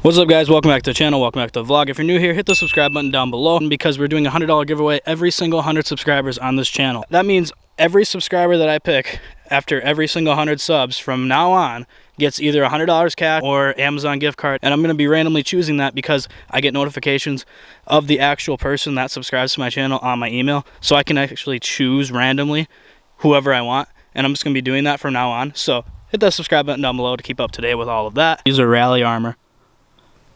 What's up, guys? Welcome back to the channel. Welcome back to the vlog. If you're new here, hit the subscribe button down below because we're doing a $100 giveaway every single 100 subscribers on this channel. That means every subscriber that I pick after every single 100 subs from now on gets either $100 cash or Amazon gift card, and I'm going to be randomly choosing that because I get notifications of the actual person that subscribes to my channel on my email, so I can actually choose randomly whoever I want, and I'm just going to be doing that from now on. So hit that subscribe button down below to keep up to date with all of that. These are rally armor.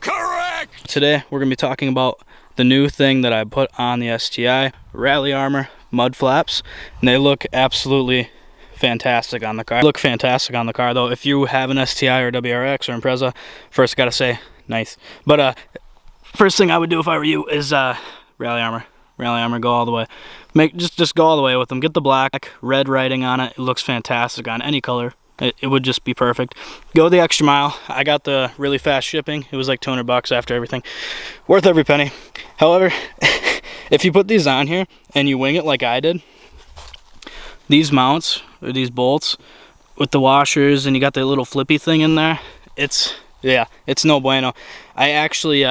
Correct! Today we're going to be talking about the new thing that I put on the STI, rally armor mud flaps, and they look absolutely fantastic on the car. They look fantastic on the car though. If you have an STI or WRX or Impreza, first gotta say nice. But first thing I would do if I were you is rally armor. Rally armor, go all the way. Just go all the way with them. Get the black, red writing on it. It looks fantastic on any color. It would just be perfect. Go the extra mile. I got the really fast shipping. It was like $200 after everything. Worth every penny. However, if you put these on here and you wing it like I did, these mounts or these bolts with the washers and you got the little flippy thing in there, it's no bueno. I actually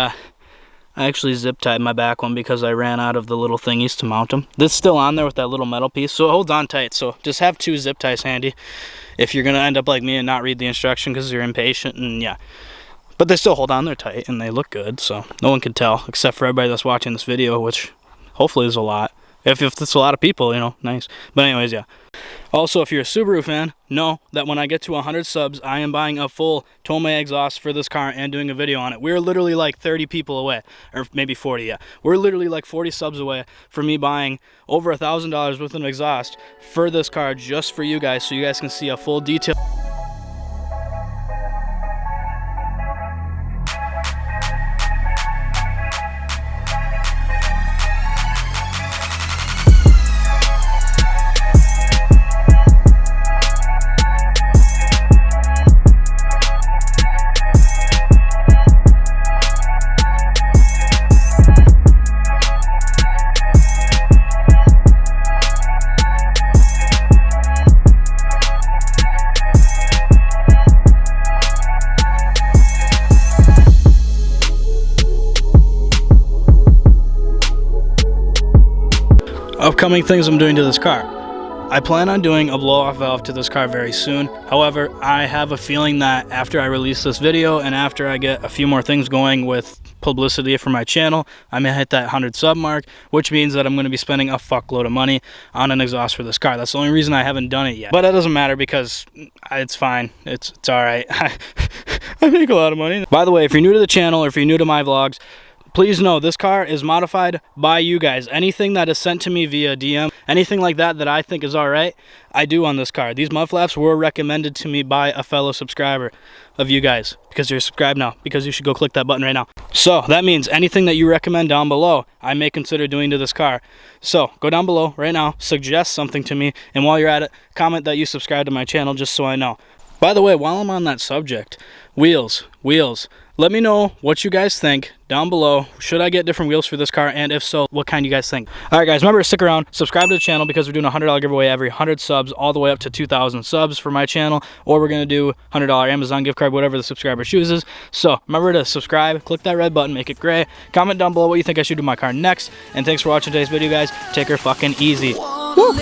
zip tied my back one because I ran out of the little thingies to mount them. This is still on there with that little metal piece, so it holds on tight. So just have 2 zip ties handy if you're gonna end up like me and not read the instruction because you're impatient. And yeah, but they still hold on there tight and they look good, so no one can tell except for everybody that's watching this video, which hopefully is a lot. If it's a lot of people, you know, nice. But anyways, yeah. Also, if you're a Subaru fan, know that when I get to 100 subs, I am buying a full Tomei exhaust for this car and doing a video on it. We're literally like 30 people away, or maybe 40, yeah. We're literally like 40 subs away from me buying over $1,000 worth of an exhaust for this car just for you guys, so you guys can see a full detail. Upcoming things I'm doing to this car. I plan on doing a blow-off valve to this car very soon. However, I have a feeling that after I release this video and after I get a few more things going with publicity for my channel, I may hit that 100 sub mark, which means that I'm going to be spending a fuckload of money on an exhaust for this car. That's the only reason I haven't done it yet. But that doesn't matter because it's fine. It's all right. I make a lot of money. By the way, if you're new to the channel or if you're new to my vlogs, please know this car is modified by you guys. Anything that is sent to me via DM, anything like that that I think is all right, I do on this car. These mud flaps were recommended to me by a fellow subscriber of you guys because you're subscribed now, because you should go click that button right now. So that means anything that you recommend down below, I may consider doing to this car. So go down below right now, suggest something to me, and while you're at it, comment that you subscribe to my channel just so I know. By the way, while I'm on that subject, wheels. Let me know what you guys think down below. Should I get different wheels for this car? And if so, what kind you guys think? All right, guys, remember to stick around, subscribe to the channel because we're doing a $100 giveaway every 100 subs all the way up to 2,000 subs for my channel, or we're going to do $100 Amazon gift card, whatever the subscriber chooses. So remember to subscribe, click that red button, make it gray. Comment down below what you think I should do my car next. And thanks for watching today's video, guys. Take her fucking easy. Woo!